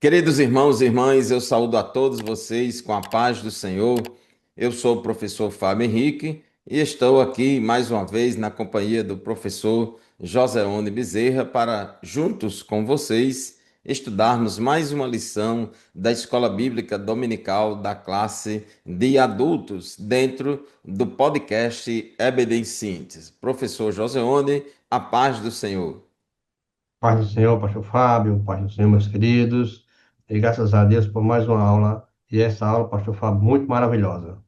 Queridos irmãos e irmãs, eu saúdo a todos vocês com a paz do Senhor. Eu sou o professor Fábio Henrique e estou aqui mais uma vez na companhia do professor Joseone Bezerra para, juntos com vocês, estudarmos mais uma lição da Escola Bíblica Dominical da classe de adultos dentro do podcast EBD em Síntese. Professor Joseone, a paz do Senhor. Paz do Senhor, pastor Fábio, paz do Senhor, meus queridos, e graças a Deus por mais uma aula, e essa aula, pastor Fábio, muito maravilhosa.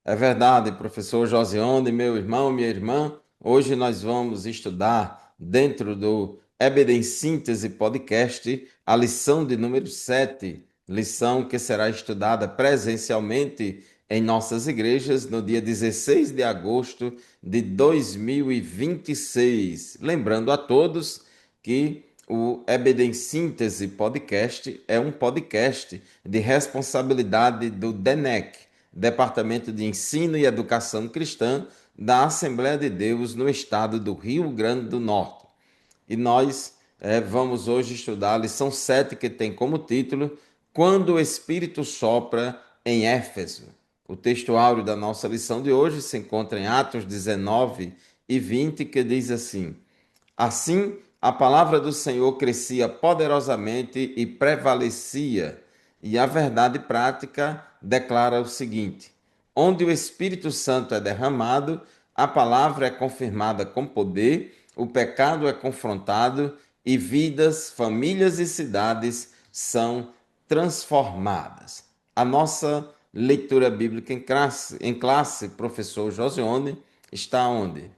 É verdade, professor Josiane, meu irmão, minha irmã. Hoje nós vamos estudar dentro do EBD em Síntese Podcast a lição de número 7, lição que será estudada presencialmente em nossas igrejas no dia 16 de agosto de 2026. Lembrando a todos que o EBD em Síntese Podcast é um podcast de responsabilidade do DENEC, Departamento de Ensino e Educação Cristã da Assembleia de Deus no estado do Rio Grande do Norte. E nós vamos hoje estudar a lição 7, que tem como título Quando o Espírito Sopra em Éfeso. O texto áureo da nossa lição de hoje se encontra em Atos 19 e 20, que diz assim: Assim, a palavra do Senhor crescia poderosamente e prevalecia, e a verdade prática declara o seguinte: onde o Espírito Santo é derramado, a palavra é confirmada com poder, o pecado é confrontado e vidas, famílias e cidades são transformadas. A nossa leitura bíblica em classe, professor Josione, está onde?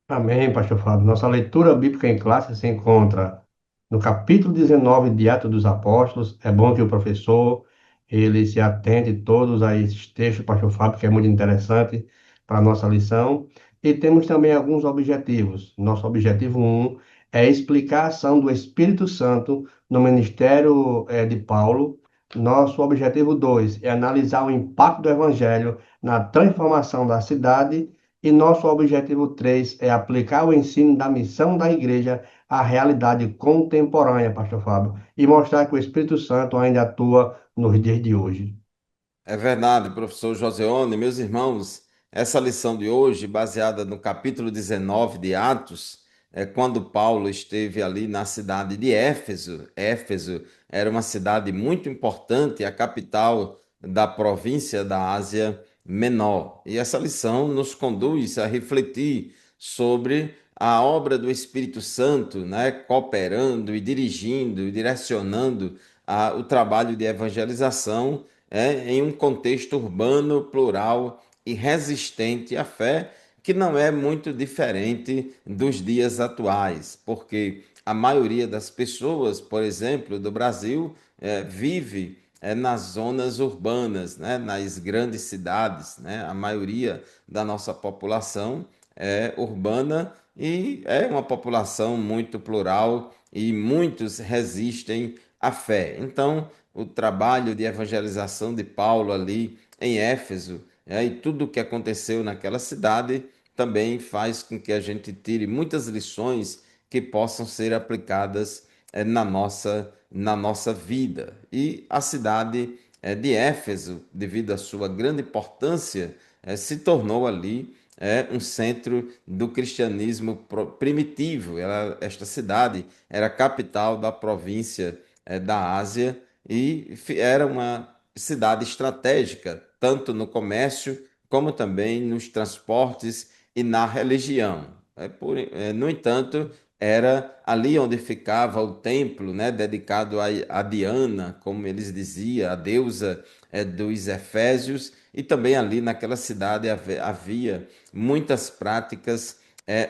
Amém, pastor Fábio. Nossa leitura bíblica em classe se encontra no capítulo 19 de Atos dos Apóstolos. É bom que o professor ele se atente todos a esses textos, pastor Fábio, que é muito interessante para a nossa lição. E temos também alguns objetivos. Nosso objetivo um é explicar a ação do Espírito Santo no ministério de Paulo. Nosso objetivo 2 é analisar o impacto do Evangelho na transformação da cidade. E nosso objetivo 3 é aplicar o ensino da missão da igreja à realidade contemporânea, pastor Fábio, e mostrar que o Espírito Santo ainda atua nos dias de hoje. É verdade, professor Joseone, meus irmãos, essa lição de hoje, baseada no capítulo 19 de Atos, é quando Paulo esteve ali na cidade de Éfeso. Éfeso era uma cidade muito importante, a capital da província da Ásia Menor. E essa lição nos conduz a refletir sobre a obra do Espírito Santo, né, cooperando e dirigindo e direcionando o trabalho de evangelização em um contexto urbano, plural e resistente à fé, que não é muito diferente dos dias atuais, porque a maioria das pessoas, por exemplo, do Brasil, vive nas zonas urbanas, né, nas grandes cidades, né? A maioria da nossa população é urbana e é uma população muito plural e muitos resistem à fé. Então, o trabalho de evangelização de Paulo ali em Éfeso, e tudo o que aconteceu naquela cidade também faz com que a gente tire muitas lições que possam ser aplicadas na nossa vida. E a cidade de Éfeso, devido à sua grande importância, se tornou ali um centro do cristianismo primitivo. Esta cidade era a capital da província da Ásia e era uma cidade estratégica, tanto no comércio como também nos transportes e na religião. No entanto, era ali onde ficava o templo, né, dedicado a Diana, como eles diziam, a deusa dos Efésios, e também ali naquela cidade havia muitas práticas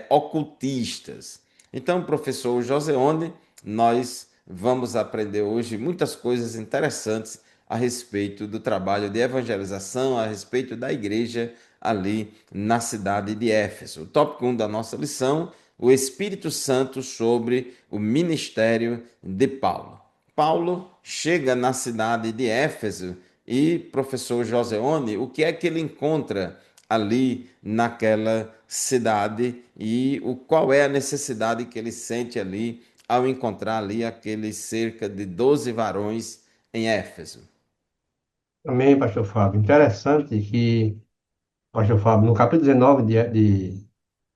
ocultistas. Então, professor Joseone, nós vamos aprender hoje muitas coisas interessantes a respeito do trabalho de evangelização, a respeito da igreja ali na cidade de Éfeso. O tópico 1 da nossa lição, o Espírito Santo sobre o ministério de Paulo. Paulo chega na cidade de Éfeso e, professor Joseone, o que é que ele encontra ali naquela cidade e qual é a necessidade que ele sente ali ao encontrar ali aqueles cerca de 12 varões em Éfeso? Amém, pastor Fábio. Interessante que, pastor Fábio, no capítulo 19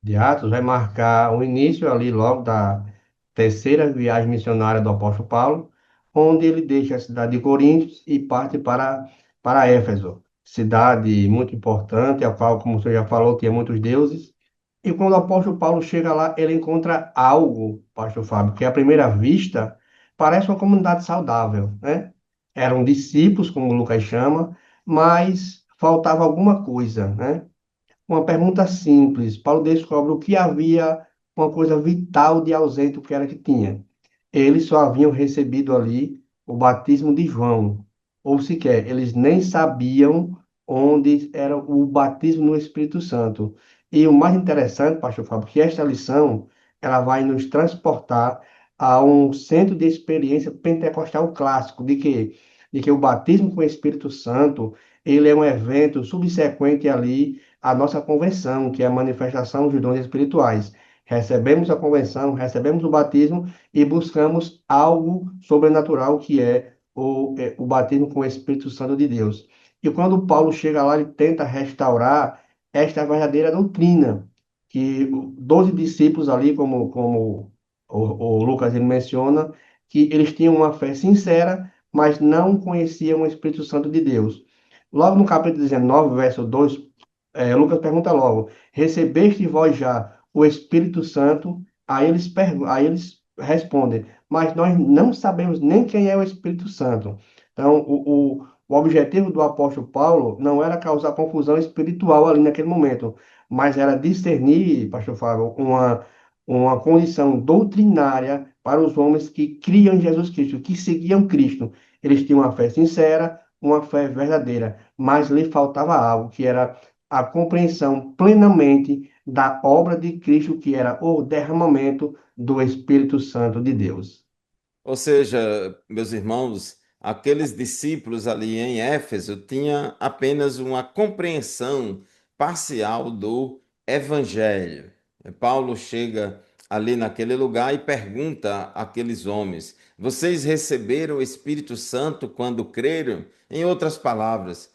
de Atos, vai marcar o início ali logo da terceira viagem missionária do apóstolo Paulo, onde ele deixa a cidade de Coríntios e parte para Éfeso, cidade muito importante, a qual, como você já falou, tinha muitos deuses. E quando o apóstolo Paulo chega lá, ele encontra algo, pastor Fábio, que à primeira vista parece uma comunidade saudável, né? Eram discípulos, como o Lucas chama, mas faltava alguma coisa, né? Uma pergunta simples. Paulo descobre o que havia, uma coisa vital de ausente, o que era que tinha. Eles só haviam recebido ali o batismo de João, ou sequer, eles nem sabiam onde era o batismo no Espírito Santo. E o mais interessante, pastor Fábio, que esta lição, ela vai nos transportar a um centro de experiência pentecostal clássico, de que o batismo com o Espírito Santo, ele é um evento subsequente ali à nossa conversão, que é a manifestação dos dons espirituais. Recebemos a convenção, recebemos o batismo e buscamos algo sobrenatural que é o batismo com o Espírito Santo de Deus. E quando Paulo chega lá, ele tenta restaurar esta verdadeira doutrina, que 12 discípulos ali, como o Lucas ele menciona, que eles tinham uma fé sincera, mas não conheciam o Espírito Santo de Deus. Logo no capítulo 19, verso 2, Lucas pergunta logo: recebeste vós já o Espírito Santo? Aí eles respondem: mas nós não sabemos nem quem é o Espírito Santo. Então, o objetivo do apóstolo Paulo não era causar confusão espiritual ali naquele momento, mas era discernir, pastor Fábio, uma condição doutrinária para os homens que criam em Jesus Cristo, que seguiam Cristo. Eles tinham uma fé sincera, uma fé verdadeira, mas lhe faltava algo, que era a compreensão plenamente da obra de Cristo, que era o derramamento do Espírito Santo de Deus. Ou seja, meus irmãos, aqueles discípulos ali em Éfeso tinham apenas uma compreensão parcial do evangelho. Paulo chega ali naquele lugar e pergunta àqueles homens: vocês receberam o Espírito Santo quando creram? Em outras palavras,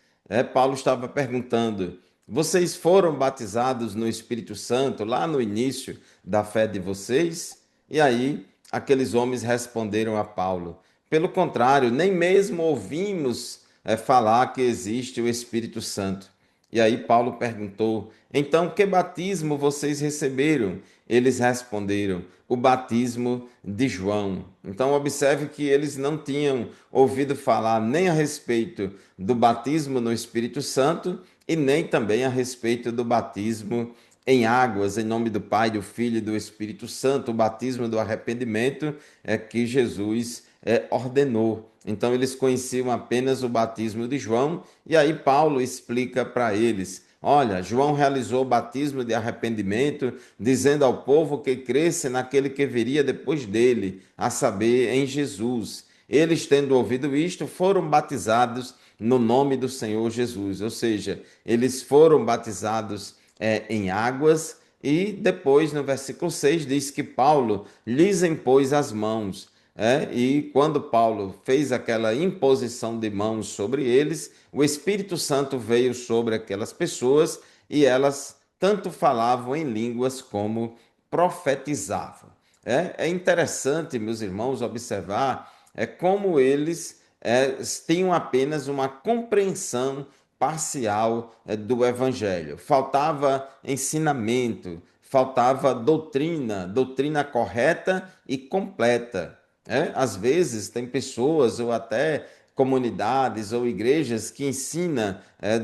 Paulo estava perguntando: vocês foram batizados no Espírito Santo lá no início da fé de vocês? E aí aqueles homens responderam a Paulo: pelo contrário, nem mesmo ouvimos falar que existe o Espírito Santo. E aí Paulo perguntou: então que batismo vocês receberam? Eles responderam: o batismo de João. Então observe que eles não tinham ouvido falar nem a respeito do batismo no Espírito Santo e nem também a respeito do batismo em águas, em nome do Pai, do Filho e do Espírito Santo, o batismo do arrependimento que Jesus ordenou. Então eles conheciam apenas o batismo de João, e aí Paulo explica para eles: olha, João realizou o batismo de arrependimento, dizendo ao povo que cresce naquele que viria depois dele, a saber, em Jesus. Eles, tendo ouvido isto, foram batizados no nome do Senhor Jesus, ou seja, eles foram batizados em águas, e depois no versículo 6 diz que Paulo lhes impôs as mãos. E quando Paulo fez aquela imposição de mãos sobre eles, o Espírito Santo veio sobre aquelas pessoas e elas tanto falavam em línguas como profetizavam. É interessante, meus irmãos, observar como eles tinham apenas uma compreensão parcial do evangelho. Faltava ensinamento, faltava doutrina, doutrina correta e completa. Às vezes tem pessoas ou até comunidades ou igrejas que ensinam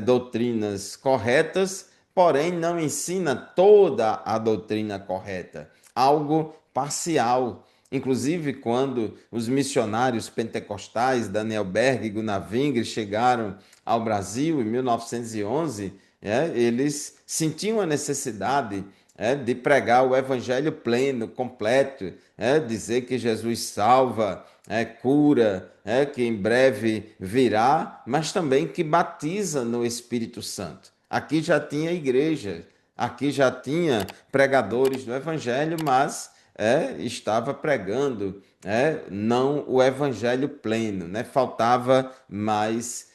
doutrinas corretas, porém não ensina toda a doutrina correta, algo parcial. Inclusive, quando os missionários pentecostais Daniel Berg e Gunnar Wingre chegaram ao Brasil em 1911, eles sentiam a necessidade de pregar o evangelho pleno, completo, dizer que Jesus salva, cura, que em breve virá, mas também que batiza no Espírito Santo. Aqui já tinha igreja, aqui já tinha pregadores do evangelho, mas estava pregando não o evangelho pleno, né? Faltava mais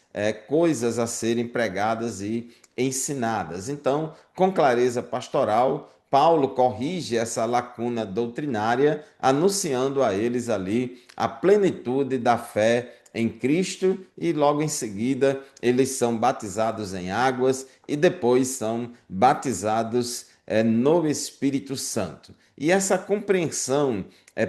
coisas a serem pregadas e ensinadas. Então, com clareza pastoral, Paulo corrige essa lacuna doutrinária, anunciando a eles ali a plenitude da fé em Cristo, e logo em seguida eles são batizados em águas e depois são batizados no Espírito Santo. E essa compreensão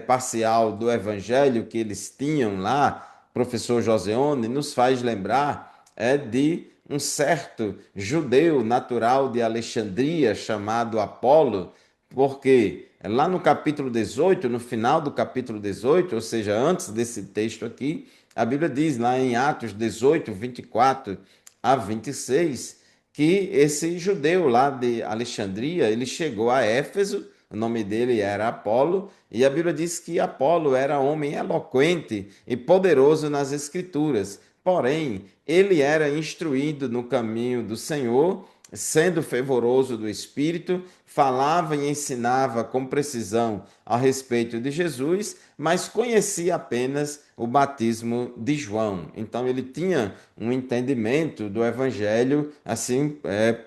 parcial do evangelho que eles tinham lá, professor Joseone, nos faz lembrar de um certo judeu natural de Alexandria chamado Apolo, porque lá no capítulo 18, no final do capítulo 18, ou seja, antes desse texto aqui, a Bíblia diz lá em Atos 18, 24 a 26, que esse judeu lá de Alexandria, ele chegou a Éfeso, o nome dele era Apolo, e a Bíblia diz que Apolo era homem eloquente e poderoso nas Escrituras. Porém, ele era instruído no caminho do Senhor, sendo fervoroso do Espírito, falava e ensinava com precisão a respeito de Jesus, mas conhecia apenas o batismo de João. Então ele tinha um entendimento do Evangelho assim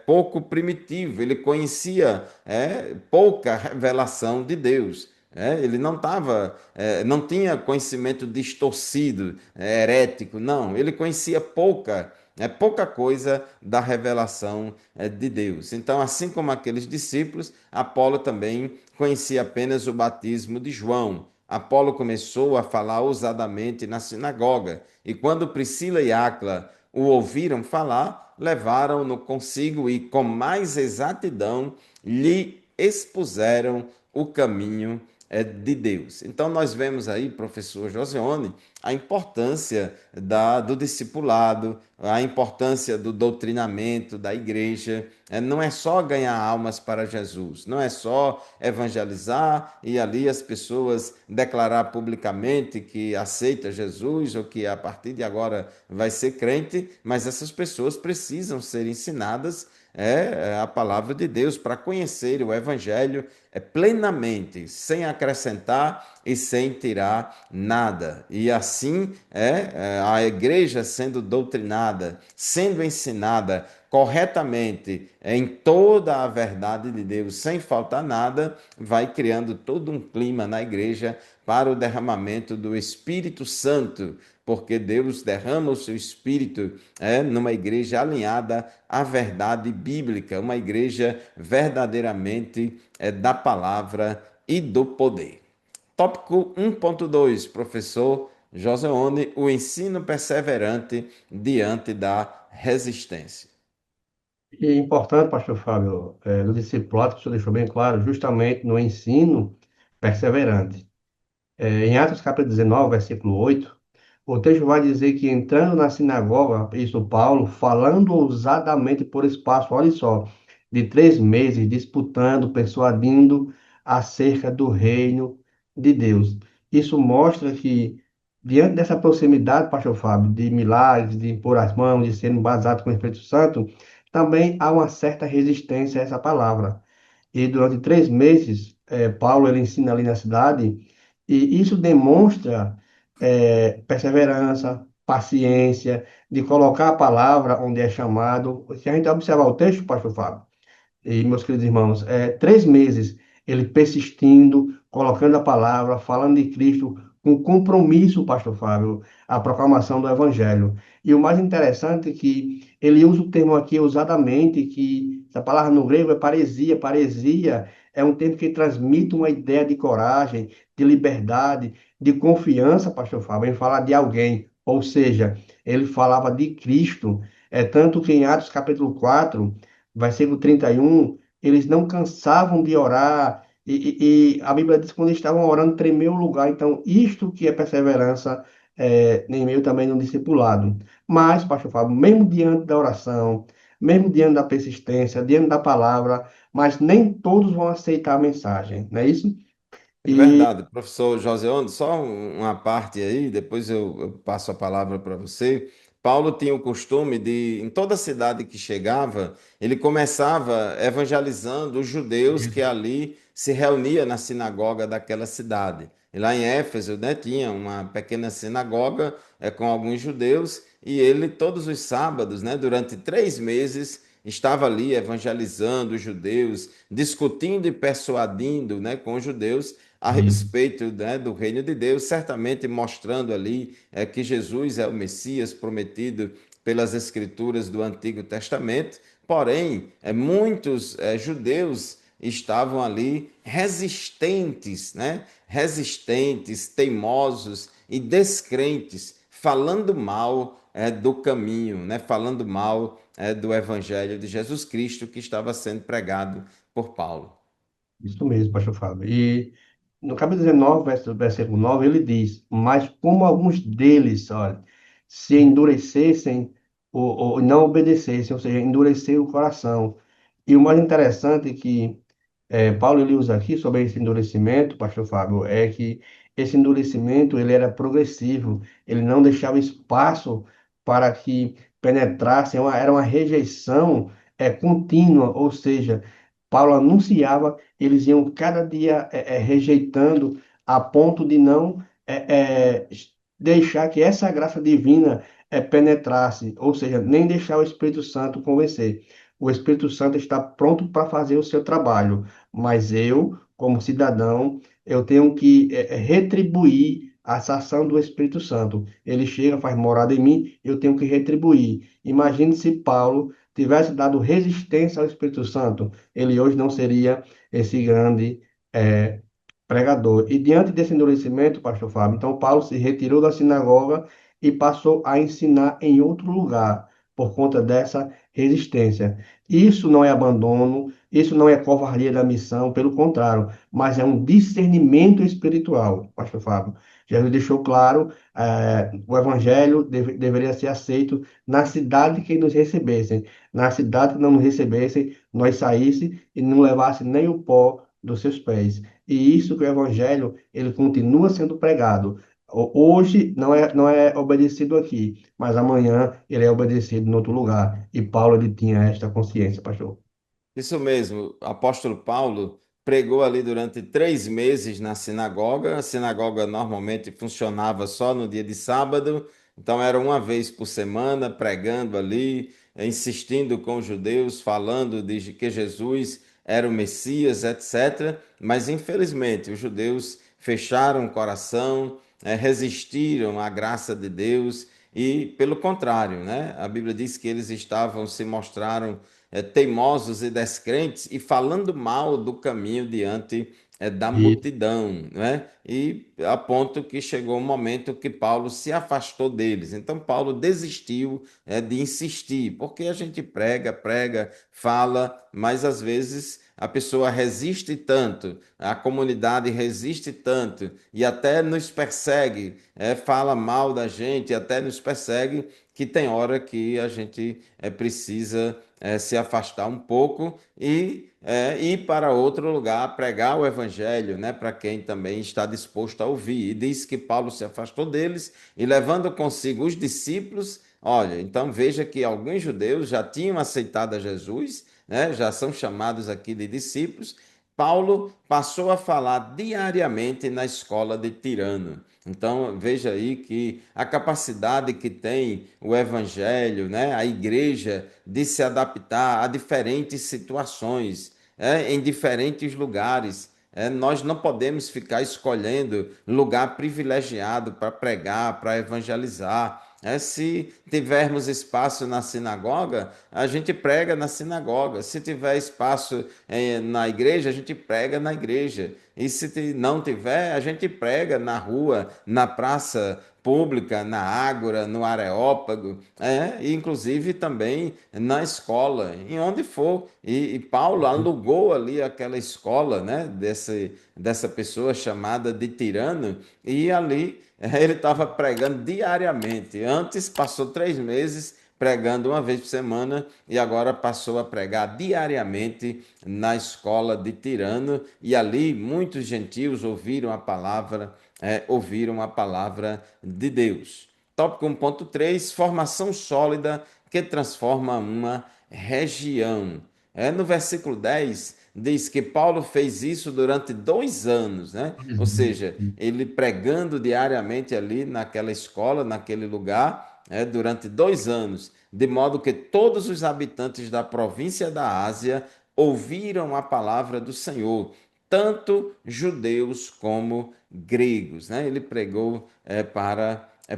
pouco primitivo. Ele conhecia pouca revelação de Deus. Ele não estava, não tinha conhecimento distorcido, herético, não. Ele conhecia pouca coisa da revelação de Deus. Então, assim como aqueles discípulos, Apolo também conhecia apenas o batismo de João. Apolo começou a falar ousadamente na sinagoga, e quando Priscila e Áquila o ouviram falar, levaram-no consigo e, com mais exatidão, lhe expuseram o caminho de Deus. Então, nós vemos aí, professor Joseone, a importância do discipulado, a importância do doutrinamento da igreja. Não é só ganhar almas para Jesus, não é só evangelizar e ali as pessoas declarar publicamente que aceita Jesus ou que a partir de agora vai ser crente, mas essas pessoas precisam ser ensinadas a palavra de Deus para conhecer o evangelho plenamente, sem acrescentar e sem tirar nada. E assim a igreja sendo doutrinada, sendo ensinada corretamente em toda a verdade de Deus, sem faltar nada, vai criando todo um clima na igreja para o derramamento do Espírito Santo, porque Deus derrama o seu Espírito numa igreja alinhada à verdade bíblica, uma igreja verdadeiramente da palavra e do poder. Tópico 1.2, professor Joseone, o ensino perseverante diante da resistência. E é importante, pastor Fábio, no discipulado, que o senhor deixou bem claro, justamente no ensino perseverante. Em Atos capítulo 19, versículo 8, o texto vai dizer que entrando na sinagoga, isso Paulo, falando ousadamente por espaço, olha só, de 3 meses, disputando, persuadindo acerca do reino de Deus. Isso mostra que, diante dessa proximidade, pastor Fábio, de milagres, de impor as mãos, de serem baseados com o Espírito Santo, também há uma certa resistência a essa palavra. E durante 3 meses, Paulo ele ensina ali na cidade, e isso demonstra perseverança, paciência, de colocar a palavra onde é chamado. Se a gente observar o texto, pastor Fábio, e meus queridos irmãos, 3 meses ele persistindo, colocando a palavra, falando de Cristo, com compromisso, pastor Fábio, a proclamação do Evangelho. E o mais interessante é que ele usa o termo aqui ousadamente, que essa palavra no grego é paresia. Paresia é um termo que transmite uma ideia de coragem, de liberdade, de confiança, pastor Fábio, em falar de alguém. Ou seja, ele falava de Cristo. É tanto que em Atos capítulo 4 versículo 31, eles não cansavam de orar, e a Bíblia diz que quando eles estavam orando, tremeu o lugar. Então, isto que é perseverança, em meio também no discipulado. Mas, pastor Fábio, mesmo diante da oração, mesmo diante da persistência, diante da palavra, mas nem todos vão aceitar a mensagem, não é isso? É E verdade, professor Joseone, só uma parte aí, depois eu passo a palavra para você. Paulo tinha o costume de, em toda cidade que chegava, ele começava evangelizando os judeus que ali se reunia na sinagoga daquela cidade. E lá em Éfeso, né, tinha uma pequena sinagoga com alguns judeus, e ele, todos os sábados, né, durante 3 meses, estava ali evangelizando os judeus, discutindo e persuadindo, né, com os judeus a Isso. respeito, né, do reino de Deus, certamente mostrando ali que Jesus é o Messias prometido pelas escrituras do Antigo Testamento. Porém, muitos judeus estavam ali resistentes, né? Resistentes, teimosos e descrentes, falando mal do caminho, né? Falando mal do Evangelho de Jesus Cristo que estava sendo pregado por Paulo. Isso mesmo, pastor Fábio. E no capítulo 19, versículo 9, ele diz: Mas como alguns deles, olha, se endurecessem ou não obedecessem, ou seja, endureceram o coração. E o mais interessante é que Paulo ele usa aqui sobre esse endurecimento, pastor Fábio, é que esse endurecimento ele era progressivo, ele não deixava espaço para que penetrasse, era uma rejeição contínua, ou seja, Paulo anunciava, eles iam cada dia rejeitando a ponto de não deixar que essa graça divina penetrasse, ou seja, nem deixar o Espírito Santo convencer. O Espírito Santo está pronto para fazer o seu trabalho, mas eu, como cidadão, eu tenho que retribuir essa ação do Espírito Santo. Ele chega, faz morada em mim, eu tenho que retribuir. Imagine se Paulo tivesse dado resistência ao Espírito Santo, ele hoje não seria esse grande eh, pregador. E diante desse endurecimento, pastor Fábio, então Paulo se retirou da sinagoga e passou a ensinar em outro lugar, por conta dessa resistência. Isso não é abandono, isso não é covardia da missão, pelo contrário, mas é um discernimento espiritual, pastor Fábio. Jesus deixou claro, o evangelho deveria ser aceito na cidade que nos recebessem. Na cidade que não nos recebessem, nós saísse e não levasse nem o pó dos seus pés. E isso que o evangelho, ele continua sendo pregado. Hoje não é obedecido aqui, mas amanhã ele é obedecido em outro lugar. E Paulo ele tinha esta consciência, pastor. Isso mesmo, o apóstolo Paulo pregou ali durante 3 meses na sinagoga. A sinagoga normalmente funcionava só no dia de sábado, então era uma vez por semana pregando ali, insistindo com os judeus, falando de que Jesus era o Messias, etc. Mas infelizmente os judeus fecharam o coração, resistiram à graça de Deus e, pelo contrário, né? A Bíblia diz que eles se mostraram teimosos e descrentes e falando mal do caminho diante da E multidão, né? E a ponto que chegou um momento que Paulo se afastou deles. Então Paulo desistiu de insistir, porque a gente prega, prega, fala, mas às vezes a pessoa resiste tanto, a comunidade resiste tanto e até nos persegue, fala mal da gente, até nos persegue, que tem hora que a gente precisa se afastar um pouco e ir para outro lugar, pregar o evangelho, né, para quem também está disposto a ouvir. E diz que Paulo se afastou deles e levando consigo os discípulos. Olha, então veja que alguns judeus já tinham aceitado a Jesus, né, já são chamados aqui de discípulos. Paulo passou a falar diariamente na escola de Tirano. Então, veja aí que a capacidade que tem o evangelho, né, a igreja, de se adaptar a diferentes situações, em diferentes lugares. Nós não podemos ficar escolhendo lugar privilegiado para pregar, para evangelizar. Se tivermos espaço na sinagoga, a gente prega na sinagoga. Se tiver espaço na igreja, a gente prega na igreja. E se não tiver, a gente prega na rua, na praça pública, na Ágora, no Areópago, e inclusive também na escola, em onde for. E Paulo alugou ali aquela escola, né, dessa pessoa chamada de Tirano, e ali ele estava pregando diariamente. Antes passou 3 meses pregando uma vez por semana e agora passou a pregar diariamente na escola de Tirano, e ali muitos gentios ouviram a palavra de Deus. Tópico 1.3: formação sólida que transforma uma região. No versículo 10, diz que Paulo fez isso durante 2 anos, né? Ou seja, ele pregando diariamente ali naquela escola, naquele lugar, durante 2 anos, de modo que todos os habitantes da província da Ásia ouviram a palavra do Senhor, tanto judeus como gregos, né? Ele pregou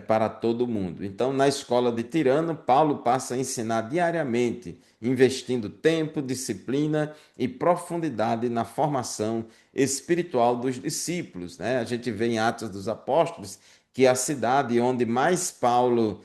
para todo mundo. Então, na escola de Tirano, Paulo passa a ensinar diariamente, investindo tempo, disciplina e profundidade na formação espiritual dos discípulos, né? A gente vê em Atos dos Apóstolos que a cidade onde mais Paulo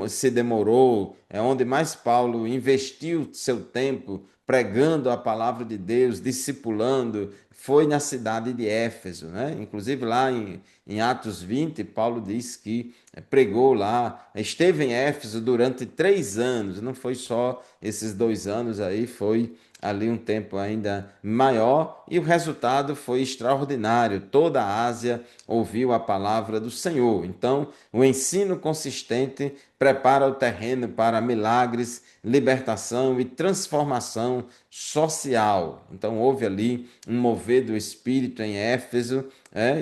se demorou, onde mais Paulo investiu seu tempo pregando a palavra de Deus, discipulando, foi na cidade de Éfeso, né? Inclusive lá em Atos 20, Paulo diz que pregou lá, esteve em Éfeso durante 3 anos, não foi só esses 2 anos aí, foi ali um tempo ainda maior, e o resultado foi extraordinário. Toda a Ásia ouviu a palavra do Senhor. Então, o ensino consistente prepara o terreno para milagres, libertação e transformação social. Então, houve ali um mover do Espírito em Éfeso,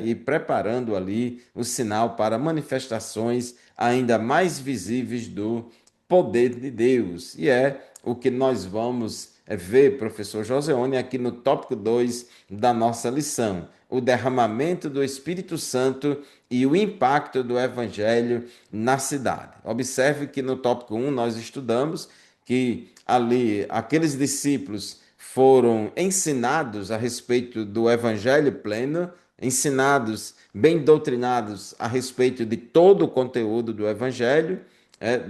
e preparando ali o sinal para manifestações ainda mais visíveis do poder de Deus. E é o que nós vamos ver, professor Joseone, aqui no tópico 2 da nossa lição: o derramamento do Espírito Santo e o impacto do Evangelho na cidade. Observe que no tópico 1 nós estudamos que ali aqueles discípulos foram ensinados a respeito do Evangelho pleno, ensinados, bem doutrinados a respeito de todo o conteúdo do Evangelho.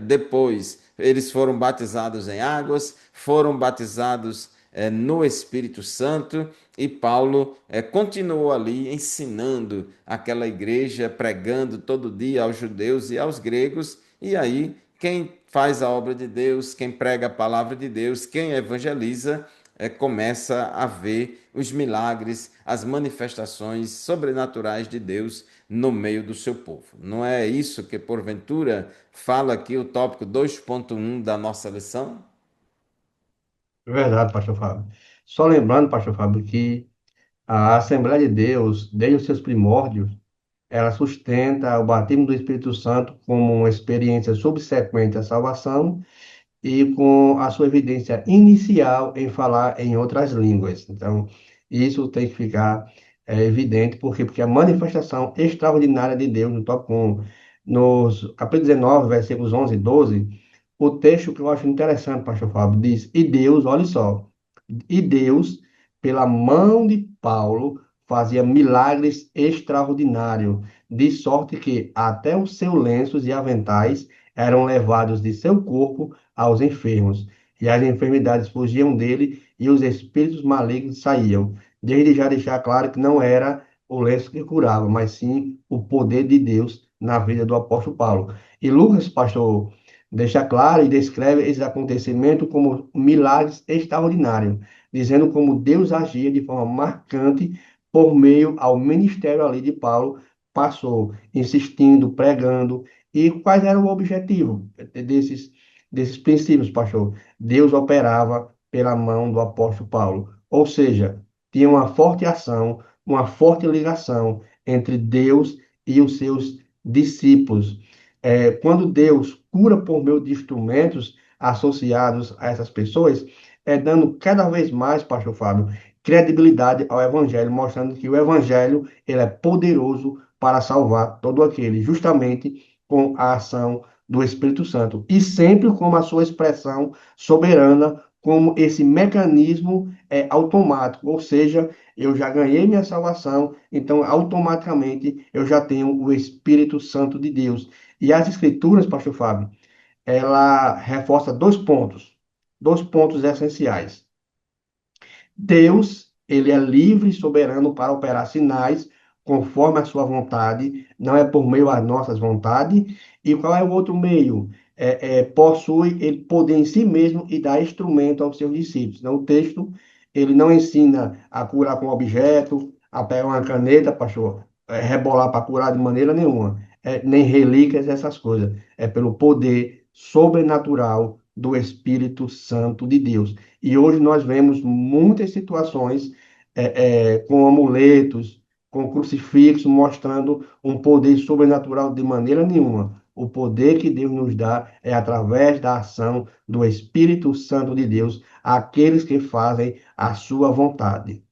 Depois, eles foram batizados em águas, foram batizados no Espírito Santo, e Paulo continuou ali ensinando aquela igreja, pregando todo dia aos judeus e aos gregos. E aí, quem faz a obra de Deus, quem prega a palavra de Deus, quem evangeliza, começa a ver os milagres, as manifestações sobrenaturais de Deus no meio do seu povo. Não é isso que, porventura, fala aqui o tópico 2.1 da nossa lição? É verdade, pastor Fábio. Só lembrando, pastor Fábio, que a Assembleia de Deus, desde os seus primórdios, ela sustenta o batismo do Espírito Santo como uma experiência subsequente à salvação e com a sua evidência inicial em falar em outras línguas. Então, isso tem que ficar evidente, porque a manifestação extraordinária de Deus, no tópico 1, nos capítulo 19, versículos 11 e 12, o texto que eu acho interessante, pastor Fábio, diz, e Deus, olha só, e Deus, pela mão de Paulo, fazia milagres extraordinários, de sorte que até os seus lenços e aventais eram levados de seu corpo aos enfermos, e as enfermidades fugiam dele e os espíritos malignos saíam. Desde já deixar claro que não era o lenço que curava, mas sim o poder de Deus na vida do apóstolo Paulo. E Lucas, pastor, deixa claro e descreve esse acontecimento como milagres extraordinários, dizendo como Deus agia de forma marcante por meio ao ministério ali de Paulo, passou insistindo, pregando. E quais eram o objetivo desses princípios, pastor? Deus operava pela mão do apóstolo Paulo, ou seja, tinha uma forte ação, uma forte ligação entre Deus e os seus discípulos. Quando Deus cura por meio de instrumentos associados a essas pessoas, dando cada vez mais, pastor Fábio, credibilidade ao evangelho, mostrando que o evangelho ele é poderoso para salvar todo aquele, justamente com a ação do Espírito Santo e sempre com a sua expressão soberana, como esse mecanismo automático, ou seja, eu já ganhei minha salvação, então automaticamente eu já tenho o Espírito Santo de Deus. E as Escrituras, pastor Fábio, ela reforça dois pontos essenciais. Deus, ele é livre e soberano para operar sinais conforme a sua vontade, não é por meio das nossas vontades. E qual é o outro meio? Possui ele poder em si mesmo e dá instrumento aos seus discípulos. Então, o texto, ele não ensina a curar com objeto, a pegar uma caneta, pastor, rebolar para curar de maneira nenhuma. Nem relíquias, essas coisas. É pelo poder sobrenatural do Espírito Santo de Deus. E hoje nós vemos muitas situações com amuletos, com crucifixo, mostrando um poder sobrenatural de maneira nenhuma. O poder que Deus nos dá é através da ação do Espírito Santo de Deus, àqueles que fazem a sua vontade.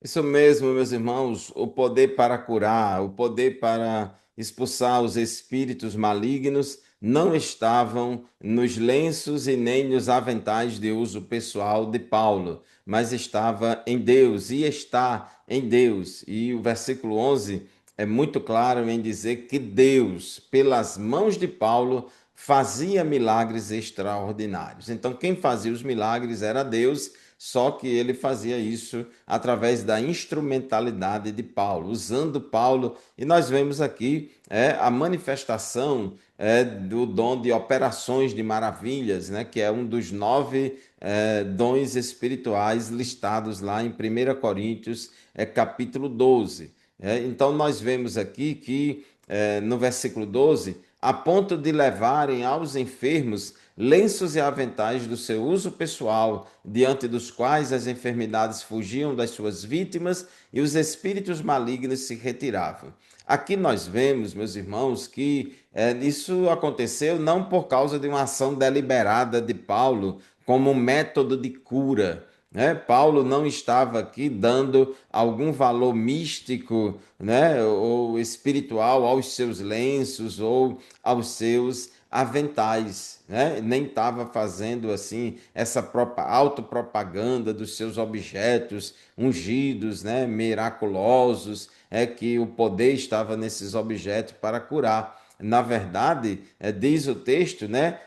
Isso mesmo, meus irmãos, o poder para curar, o poder para expulsar os espíritos malignos não estavam nos lenços e nem nos aventais de uso pessoal de Paulo, mas estava em Deus e está em Deus. E o versículo 11 é muito claro em dizer que Deus, pelas mãos de Paulo, fazia milagres extraordinários. Então, quem fazia os milagres era Deus, só que ele fazia isso através da instrumentalidade de Paulo, usando Paulo, e nós vemos aqui a manifestação do dom de operações de maravilhas, né, que é um dos 9 dons espirituais listados lá em 1 Coríntios, capítulo 12. Então, nós vemos aqui que no versículo 12, a ponto de levarem aos enfermos lenços e aventais do seu uso pessoal, diante dos quais as enfermidades fugiam das suas vítimas e os espíritos malignos se retiravam. Aqui nós vemos, meus irmãos, que isso aconteceu não por causa de uma ação deliberada de Paulo como método de cura, né? Paulo não estava aqui dando algum valor místico, né, ou espiritual aos seus lenços ou aos seus aventais, né? Nem estava fazendo assim essa própria autopropaganda dos seus objetos ungidos, né, miraculosos, que o poder estava nesses objetos para curar. Na verdade, diz o texto, né,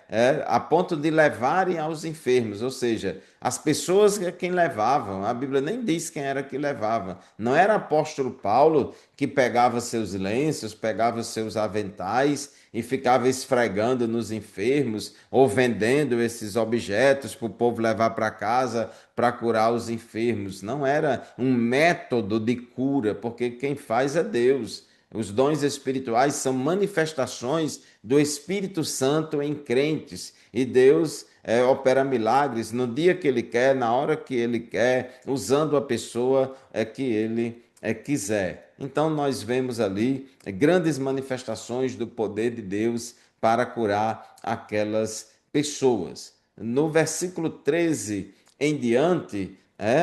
a ponto de levarem aos enfermos, ou seja, as pessoas que quem levavam, a Bíblia nem diz quem era que levava. Não era apóstolo Paulo que pegava seus lenços, pegava seus aventais e ficava esfregando nos enfermos ou vendendo esses objetos para o povo levar para casa para curar os enfermos. Não era um método de cura, porque quem faz é Deus. Os dons espirituais são manifestações do Espírito Santo em crentes. E Deus opera milagres no dia que Ele quer, na hora que Ele quer, usando a pessoa que Ele quiser. Então nós vemos ali grandes manifestações do poder de Deus para curar aquelas pessoas. No versículo 13 em diante,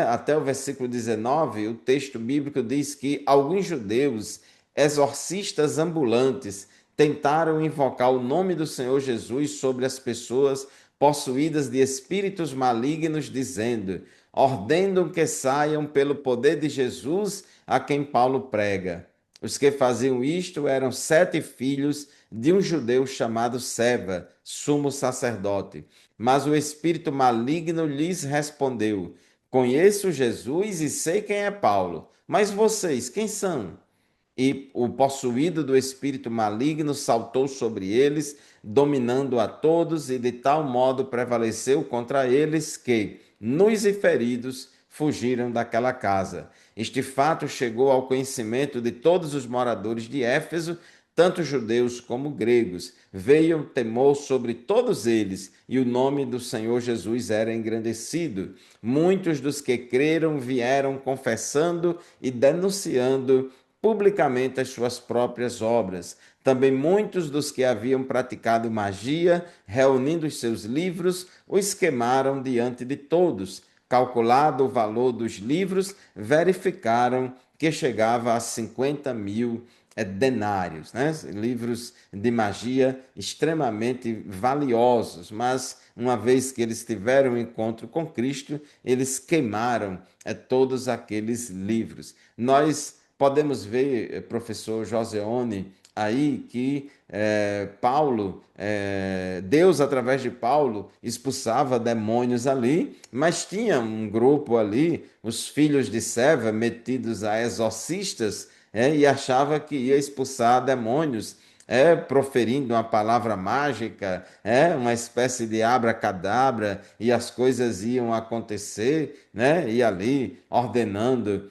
até o versículo 19, o texto bíblico diz que alguns judeus exorcistas ambulantes tentaram invocar o nome do Senhor Jesus sobre as pessoas possuídas de espíritos malignos, dizendo: ordendam que saiam pelo poder de Jesus a quem Paulo prega. Os que faziam isto eram 7 filhos de um judeu chamado Seva, sumo sacerdote. Mas o espírito maligno lhes respondeu: conheço Jesus e sei quem é Paulo, mas vocês, quem são? E o possuído do espírito maligno saltou sobre eles, dominando a todos, e de tal modo prevaleceu contra eles que, nus e feridos, fugiram daquela casa. Este fato chegou ao conhecimento de todos os moradores de Éfeso, tanto judeus como gregos. Veio temor sobre todos eles, e o nome do Senhor Jesus era engrandecido. Muitos dos que creram vieram confessando e denunciando publicamente as suas próprias obras. Também muitos dos que haviam praticado magia, reunindo os seus livros, os queimaram diante de todos. Calculado o valor dos livros, verificaram que chegava a 50.000 denários, né? Livros de magia extremamente valiosos, mas uma vez que eles tiveram um encontro com Cristo, eles queimaram todos aqueles livros. Nós podemos ver, professor Joseone, aí que Paulo, Deus através de Paulo expulsava demônios ali, mas tinha um grupo ali, os filhos de Seva, metidos a exorcistas, e achava que ia expulsar demônios, proferindo uma palavra mágica, uma espécie de abracadabra, e as coisas iam acontecer, né? E ali ordenando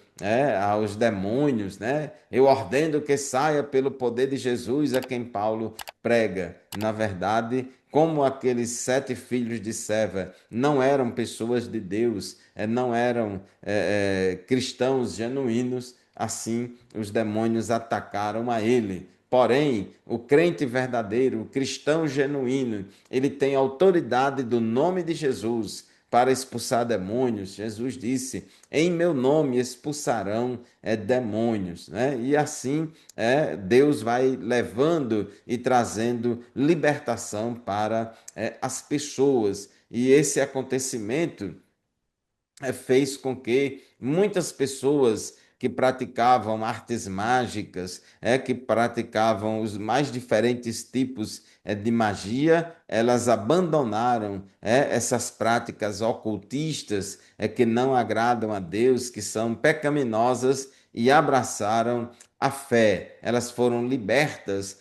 aos demônios, né? Eu ordeno que saia pelo poder de Jesus a quem Paulo prega. Na verdade, como aqueles 7 filhos de Seva não eram pessoas de Deus, não eram cristãos genuínos, assim os demônios atacaram a ele. Porém, o crente verdadeiro, o cristão genuíno, ele tem autoridade do nome de Jesus para expulsar demônios. Jesus disse: em meu nome expulsarão demônios, né? E assim Deus vai levando e trazendo libertação para as pessoas. E esse acontecimento fez com que muitas pessoas que praticavam artes mágicas, que praticavam os mais diferentes tipos de magia, elas abandonaram essas práticas ocultistas que não agradam a Deus, que são pecaminosas, e abraçaram a fé. Elas foram libertas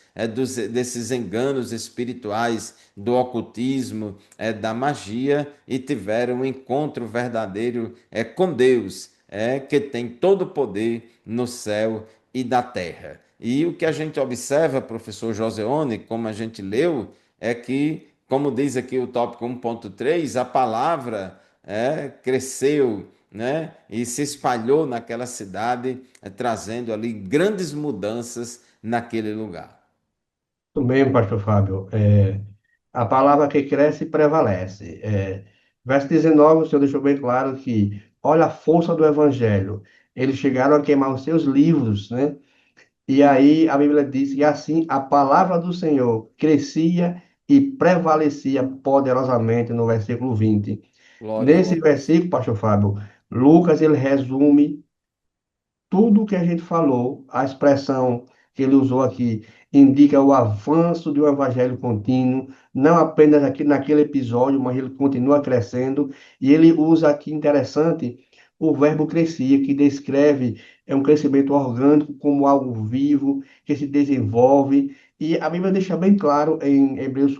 desses enganos espirituais, do ocultismo, da magia, e tiveram um encontro verdadeiro com Deus, que tem todo o poder no céu e da terra. E o que a gente observa, professor Joseone, como a gente leu, é que, como diz aqui o tópico 1.3, a palavra cresceu, né, e se espalhou naquela cidade, trazendo ali grandes mudanças naquele lugar. Tudo bem, pastor Fábio. A palavra que cresce prevalece. Verso 19, o Senhor deixou bem claro que, olha a força do evangelho. Eles chegaram a queimar os seus livros, né? E aí a Bíblia diz que assim a palavra do Senhor crescia e prevalecia poderosamente no versículo 20. Glória a Nesse Deus. versículo, pastor Fábio, Lucas ele resume tudo o que a gente falou, a expressão que ele usou aqui, indica o avanço de um evangelho contínuo, não apenas aqui naquele episódio, mas ele continua crescendo. E ele usa aqui, interessante, o verbo crescia, que descreve um crescimento orgânico como algo vivo, que se desenvolve. E a Bíblia deixa bem claro em Hebreus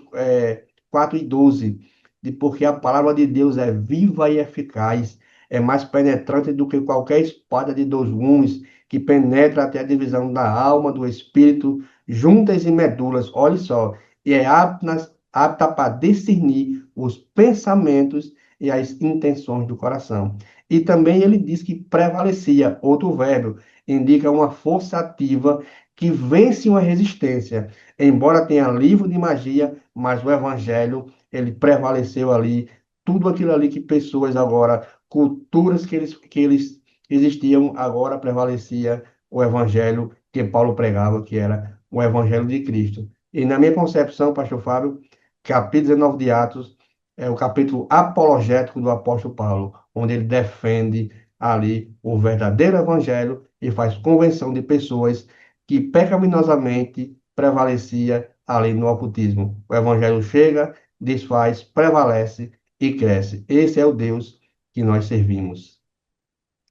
4:12, de porque a palavra de Deus é viva e eficaz, é mais penetrante do que qualquer espada de 2 gumes, que penetra até a divisão da alma, do espírito, juntas e medulas, olha só, e é apta para discernir os pensamentos e as intenções do coração. E também ele diz que prevalecia, outro verbo, indica uma força ativa que vence uma resistência. Embora tenha livro de magia, mas o evangelho, ele prevaleceu ali, tudo aquilo ali que pessoas agora culturas que eles existiam, agora prevalecia o evangelho que Paulo pregava, que era o evangelho de Cristo. E na minha concepção, pastor Fábio, capítulo 19 de Atos é o capítulo apologético do apóstolo Paulo, onde ele defende ali o verdadeiro evangelho e faz convenção de pessoas que pecaminosamente prevalecia ali no ocultismo. O evangelho chega, desfaz, prevalece e cresce. Esse é o Deus que nós servimos.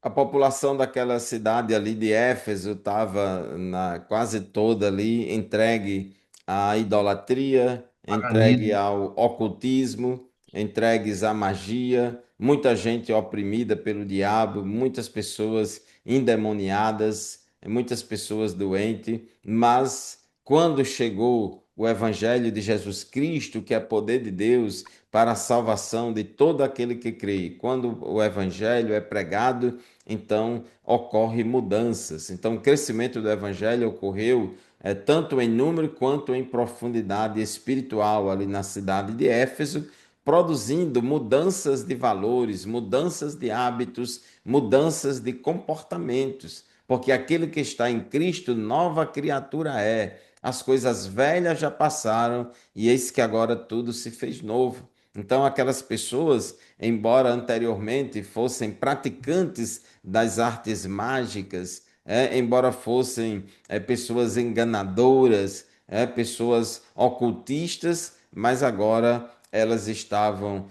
A população daquela cidade ali de Éfeso estava quase toda ali entregue à idolatria, entregue Paganismo. ao ocultismo, entregues à magia, muita gente oprimida pelo diabo, muitas pessoas endemoniadas, muitas pessoas doentes, mas quando chegou o evangelho de Jesus Cristo, que é poder de Deus para a salvação de todo aquele que crê, quando o evangelho é pregado, então ocorre mudanças. Então, o crescimento do evangelho ocorreu tanto em número quanto em profundidade espiritual ali na cidade de Éfeso, produzindo mudanças de valores, mudanças de hábitos, mudanças de comportamentos, porque aquele que está em Cristo, nova criatura é. As coisas velhas já passaram e eis que agora tudo se fez novo. Então, aquelas pessoas, embora anteriormente fossem praticantes das artes mágicas, embora fossem pessoas enganadoras, pessoas ocultistas, mas agora elas estavam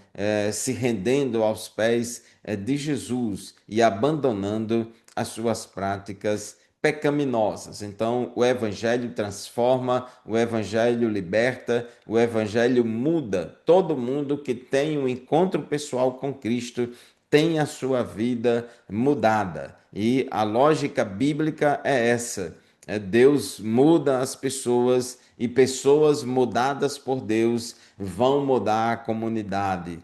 se rendendo aos pés de Jesus e abandonando as suas práticas pecaminosas. Então, o evangelho transforma, o evangelho liberta, o evangelho muda. Todo mundo que tem um encontro pessoal com Cristo tem a sua vida mudada. E a lógica bíblica é essa. Deus muda as pessoas e pessoas mudadas por Deus vão mudar a comunidade.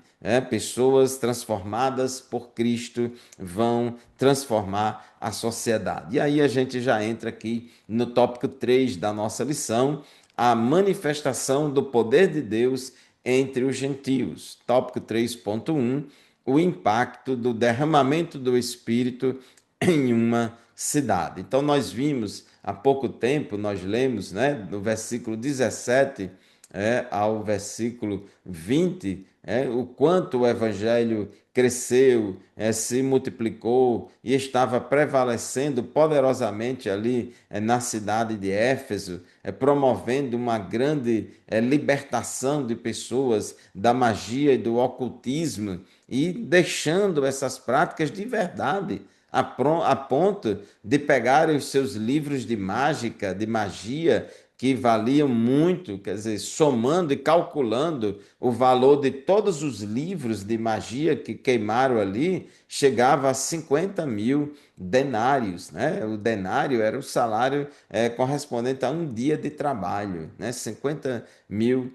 Pessoas transformadas por Cristo vão transformar a sociedade. E aí a gente já entra aqui no tópico 3 da nossa lição, a manifestação do poder de Deus entre os gentios. Tópico 3.1, o impacto do derramamento do Espírito em uma cidade. Então nós vimos há pouco tempo, nós lemos, no versículo 17 ao versículo 20, o quanto o evangelho cresceu, se multiplicou e estava prevalecendo poderosamente ali na cidade de Éfeso, promovendo uma grande libertação de pessoas da magia e do ocultismo e deixando essas práticas de verdade a ponto de pegarem os seus livros de mágica, de magia, que valiam muito, quer dizer, somando e calculando o valor de todos os livros de magia que queimaram ali, chegava a 50 mil denários, né? O denário era o salário correspondente a um dia de trabalho, né? 50 mil,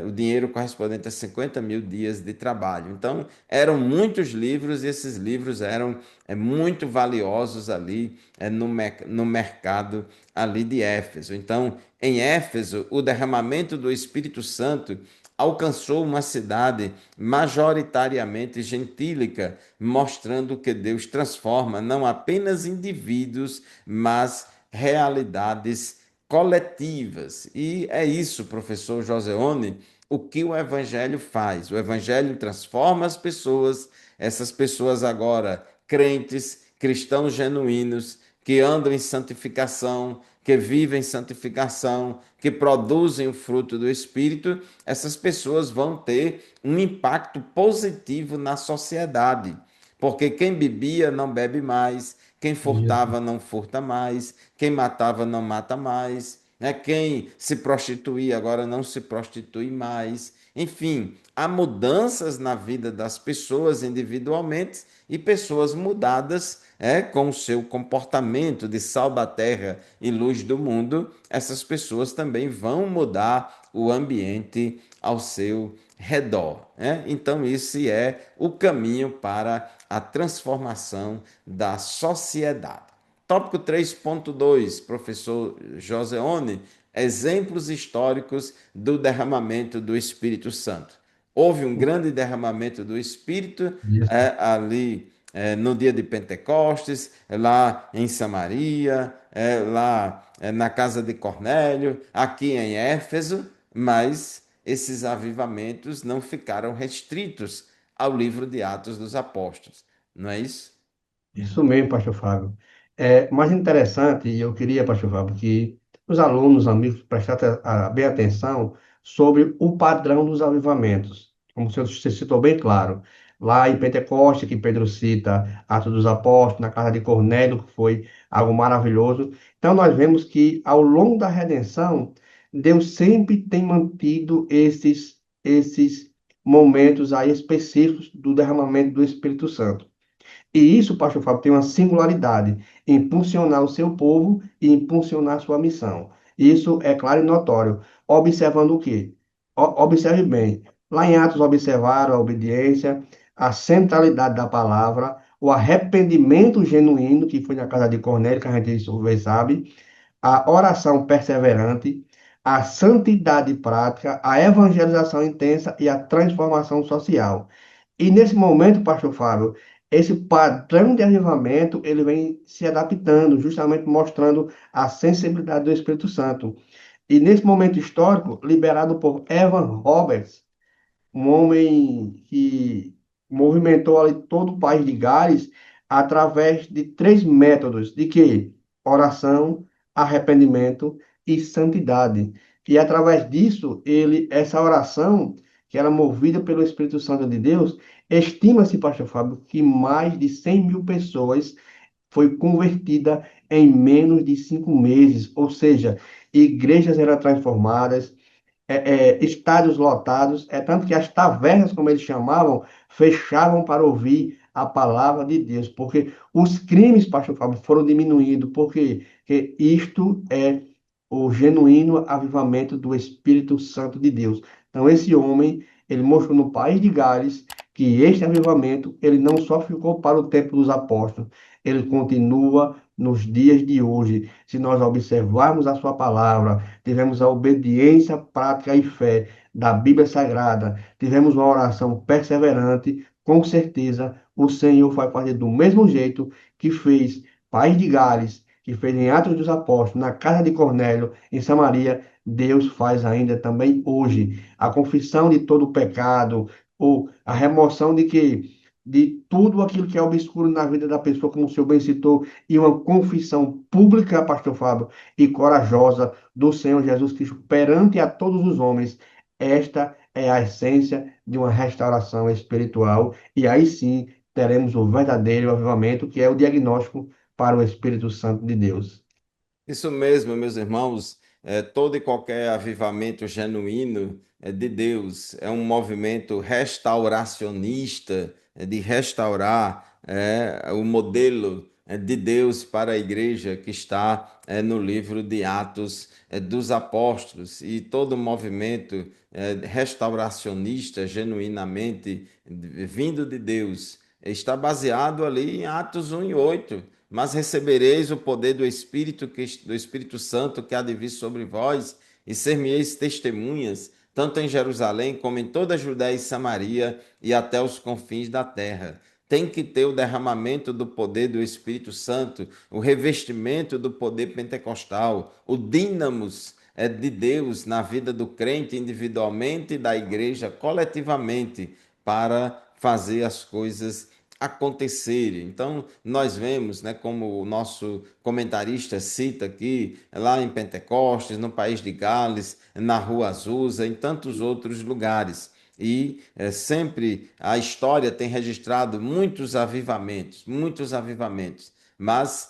o dinheiro correspondente a 50 mil dias de trabalho. Então, eram muitos livros e esses livros eram muito valiosos ali no mercado ali de Éfeso. Então, em Éfeso, o derramamento do Espírito Santo alcançou uma cidade majoritariamente gentílica, mostrando que Deus transforma não apenas indivíduos, mas realidades coletivas. E é isso, professor Joseone, o que o Evangelho faz. O Evangelho transforma as pessoas, essas pessoas agora crentes, cristãos genuínos, que andam em santificação, que vivem santificação, que produzem o fruto do Espírito, essas pessoas vão ter um impacto positivo na sociedade. Porque quem bebia não bebe mais, quem Isso. furtava não furta mais, quem matava não mata mais, né? Quem se prostituía agora não se prostitui mais. Enfim, há mudanças na vida das pessoas individualmente e pessoas mudadas com o seu comportamento de sal da terra e luz do mundo, essas pessoas também vão mudar o ambiente ao seu redor. Então, esse é o caminho para a transformação da sociedade. Tópico 3.2, professor Joseone, exemplos históricos do derramamento do Espírito Santo. Houve um grande derramamento do Espírito Isso. ali no dia de Pentecostes, lá em Samaria, lá na casa de Cornélio, aqui em Éfeso, mas esses avivamentos não ficaram restritos ao livro de Atos dos Apóstolos, não é isso? Isso mesmo, pastor Fábio. É mais interessante, e eu queria, pastor Fábio, que os alunos, amigos, prestassem bem atenção sobre o padrão dos avivamentos. Como o senhor citou bem claro, lá em Pentecoste, que Pedro cita Atos dos Apóstolos, na casa de Cornélio, que foi algo maravilhoso. Então, nós vemos que, ao longo da redenção, Deus sempre tem mantido esses momentos aí específicos do derramamento do Espírito Santo. E isso, pastor Fábio, tem uma singularidade, impulsionar o seu povo e impulsionar a sua missão. Isso é claro e notório. Observando o quê? Observe bem. Lá em Atos observaram a obediência, a centralidade da palavra, o arrependimento genuíno, que foi na casa de Cornélio, que a gente talvez sabe, a oração perseverante, a santidade prática, a evangelização intensa e a transformação social. E nesse momento, pastor Fábio, esse padrão de avivamento, ele vem se adaptando, justamente mostrando a sensibilidade do Espírito Santo. E nesse momento histórico, liderado por Evan Roberts, um homem que movimentou ali todo o país de Gales através de três métodos, de que? Oração, arrependimento e santidade. E através disso, essa oração, que era movida pelo Espírito Santo de Deus, estima-se, pastor Fábio, que mais de 100 mil pessoas foi convertida em menos de 5 meses, ou seja, igrejas eram transformadas, estádios lotados, tanto que as tavernas, como eles chamavam, fechavam para ouvir a palavra de Deus, porque os crimes, pastor Fábio, foram diminuindo, porque isto é o genuíno avivamento do Espírito Santo de Deus. Então, esse homem, ele mostrou no país de Gales que este avivamento, ele não só ficou para o tempo dos apóstolos, ele continua nos dias de hoje. Se nós observarmos a sua palavra, tivemos a obediência, prática e fé da Bíblia Sagrada, tivemos uma oração perseverante, com certeza o Senhor vai fazer do mesmo jeito que fez País de Gales, que fez em Atos dos Apóstolos, na casa de Cornélio, em Samaria, Deus faz ainda também hoje. A confissão de todo o pecado, ou a remoção de tudo aquilo que é obscuro na vida da pessoa, como o senhor bem citou, e uma confissão pública, pastor Fábio, e corajosa do Senhor Jesus Cristo perante a todos os homens. Esta é a essência de uma restauração espiritual, e aí sim teremos o verdadeiro avivamento, que é o diagnóstico para o Espírito Santo de Deus. Isso mesmo, meus irmãos, todo e qualquer avivamento genuíno é de Deus, é um movimento restauracionista, de restaurar o modelo de Deus para a igreja que está no livro de Atos dos Apóstolos. E todo movimento restauracionista, genuinamente vindo de Deus, está baseado ali em Atos 1:8, mas recebereis o poder do Espírito Santo que há de vir sobre vós, e ser-me-eis testemunhas, tanto em Jerusalém como em toda a Judéia e Samaria e até os confins da terra. Tem que ter o derramamento do poder do Espírito Santo, o revestimento do poder pentecostal, o dínamos de Deus na vida do crente individualmente e da igreja coletivamente para fazer as coisas acontecerem. Então, nós vemos, né, como o nosso comentarista cita aqui, lá em Pentecostes, no país de Gales, na Rua Azusa, em tantos outros lugares. E sempre a história tem registrado muitos avivamentos, mas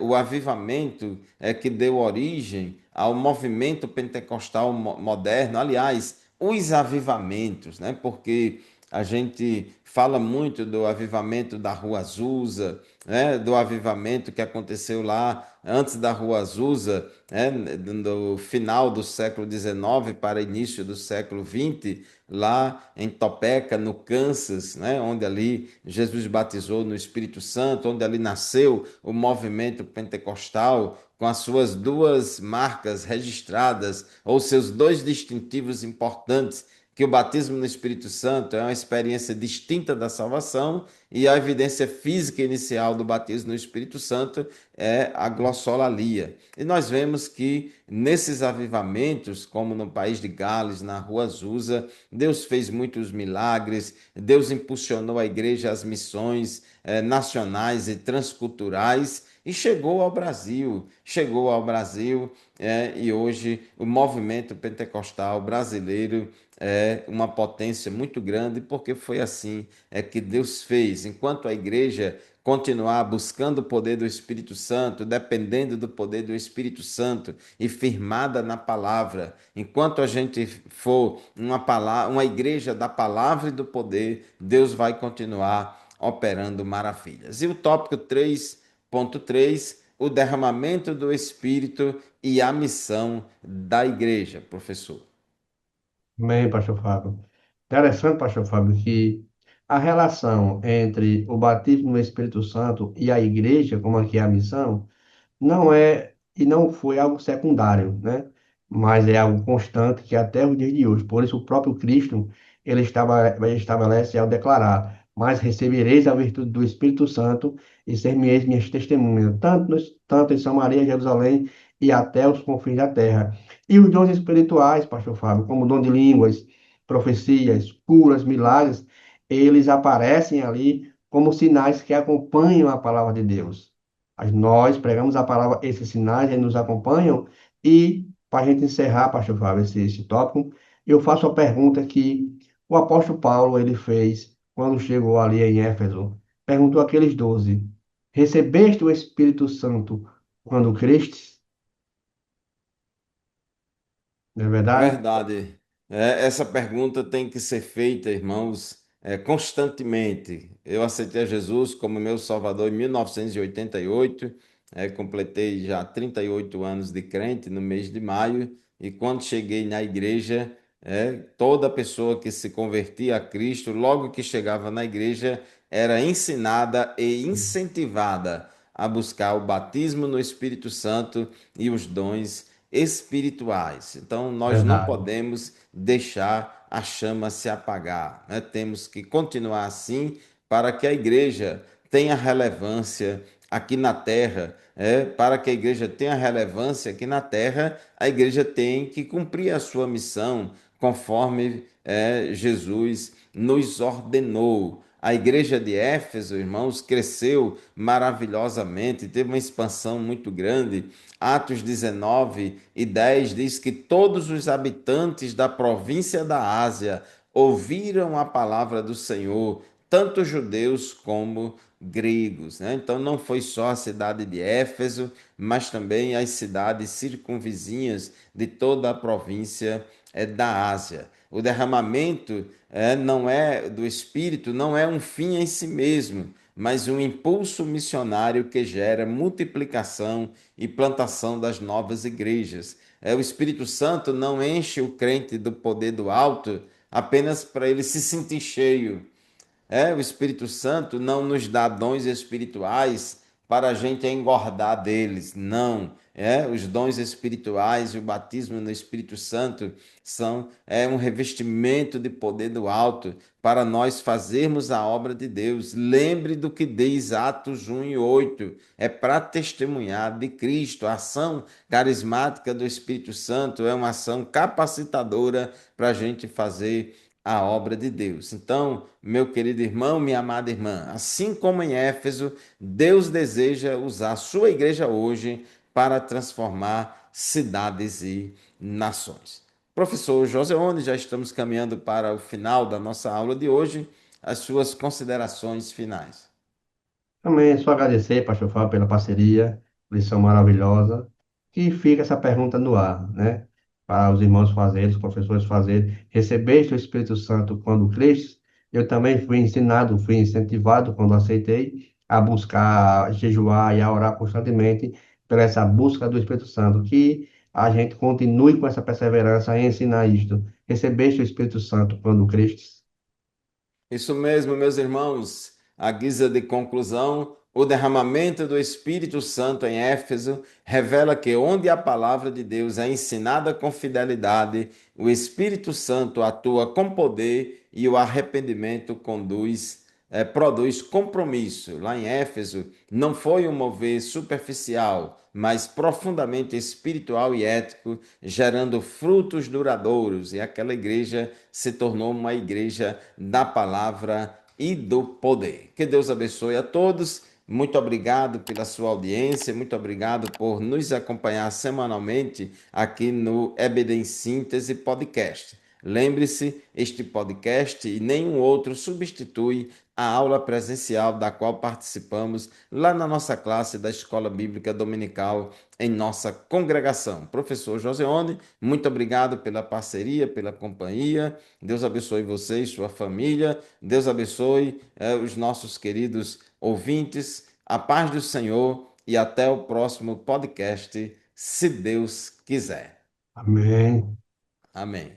o avivamento é que deu origem ao movimento pentecostal moderno. Aliás, os avivamentos, né? Porque a gente fala muito do avivamento da Rua Azusa, né? Do avivamento que aconteceu lá antes da Rua Azusa, né? No final do século XIX para início do século XX, lá em Topeka, no Kansas, né? Onde ali Jesus batizou no Espírito Santo, onde ali nasceu o movimento pentecostal, com as suas duas marcas registradas, ou seus dois distintivos importantes, que o batismo no Espírito Santo é uma experiência distinta da salvação e a evidência física inicial do batismo no Espírito Santo é a glossolalia. E nós vemos que nesses avivamentos, como no país de Gales, na Rua Azusa, Deus fez muitos milagres, Deus impulsionou a igreja às missões nacionais e transculturais e chegou ao Brasil e hoje o movimento pentecostal brasileiro é uma potência muito grande, porque foi assim que Deus fez. Enquanto a igreja continuar buscando o poder do Espírito Santo, dependendo do poder do Espírito Santo e firmada na palavra, enquanto a gente for uma igreja da palavra e do poder, Deus vai continuar operando maravilhas. E o tópico 3.3, o derramamento do Espírito e a missão da igreja, professor. Bem, pastor Fábio. Interessante, pastor Fábio, que a relação entre o batismo no Espírito Santo e a igreja, como aqui é a missão, não é e não foi algo secundário, né? Mas é algo constante que até os dias de hoje. Por isso o próprio Cristo, ele estabelece ao declarar: mas recebereis a virtude do Espírito Santo e ser-me-eis minhas testemunhas, tanto em Samaria, Jerusalém e até os confins da terra. E os dons espirituais, pastor Fábio, como o dom de línguas, profecias, curas, milagres, eles aparecem ali como sinais que acompanham a palavra de Deus. Nós pregamos a palavra, esses sinais, eles nos acompanham. E, para a gente encerrar, pastor Fábio, esse tópico, eu faço a pergunta que o apóstolo Paulo ele fez quando chegou ali em Éfeso. Perguntou àqueles 12: recebeste o Espírito Santo quando crestes? Não é verdade? Verdade. Essa pergunta tem que ser feita, irmãos, constantemente. Eu aceitei a Jesus como meu Salvador em 1988. completei já 38 anos de crente no mês de maio, e quando cheguei na igreja, toda pessoa que se convertia a Cristo, logo que chegava na igreja, era ensinada e incentivada a buscar o batismo no Espírito Santo e os dons espirituais. Então, nós não Verdade, podemos deixar a chama se apagar, né? Temos que continuar assim para que a igreja tenha relevância aqui na terra. Para que a igreja tenha relevância aqui na terra, a igreja tem que cumprir a sua missão conforme Jesus nos ordenou. A igreja de Éfeso, irmãos, cresceu maravilhosamente, teve uma expansão muito grande. Atos 19:10 diz que todos os habitantes da província da Ásia ouviram a palavra do Senhor, tanto judeus como gregos, né? Então não foi só a cidade de Éfeso, mas também as cidades circunvizinhas de toda a província da Ásia. O derramamento não é do Espírito, não é um fim em si mesmo, mas um impulso missionário que gera multiplicação e plantação das novas igrejas. O Espírito Santo não enche o crente do poder do alto apenas para ele se sentir cheio. O Espírito Santo não nos dá dons espirituais para a gente engordar deles, não. Os dons espirituais e o batismo no Espírito Santo são um revestimento de poder do alto para nós fazermos a obra de Deus. Lembre do que diz Atos 1:8. É para testemunhar de Cristo. A ação carismática do Espírito Santo é uma ação capacitadora para a gente fazer a obra de Deus. Então, meu querido irmão, minha amada irmã, assim como em Éfeso, Deus deseja usar a sua igreja hoje para transformar cidades e nações. Professor Joseone, já estamos caminhando para o final da nossa aula de hoje. As suas considerações finais. também só agradecer, pastor Fábio, pela parceria, lição maravilhosa, que fica essa pergunta no ar, né? Para os irmãos fazerem, os professores fazerem. Recebeste o Espírito Santo quando creste? Eu também fui ensinado, fui incentivado quando aceitei a buscar, a jejuar e a orar constantemente pela essa busca do Espírito Santo. Que a gente continue com essa perseverança em ensinar isto. Recebeste o Espírito Santo quando crestes? Isso mesmo, meus irmãos. À guisa de conclusão, o derramamento do Espírito Santo em Éfeso revela que onde a palavra de Deus é ensinada com fidelidade, o Espírito Santo atua com poder e o arrependimento produz compromisso. Lá em Éfeso, não foi um mover superficial, mas profundamente espiritual e ético, gerando frutos duradouros. E aquela igreja se tornou uma igreja da palavra e do poder. Que Deus abençoe a todos. Muito obrigado pela sua audiência, muito obrigado por nos acompanhar semanalmente aqui no EBD em Síntese Podcast. Lembre-se, este podcast e nenhum outro substitui a aula presencial da qual participamos lá na nossa classe da Escola Bíblica Dominical em nossa congregação. Professor Joseone, muito obrigado pela parceria, pela companhia. Deus abençoe você e sua família. Deus abençoe os nossos queridos ouvintes. A paz do Senhor e até o próximo podcast, se Deus quiser. Amém. Amém.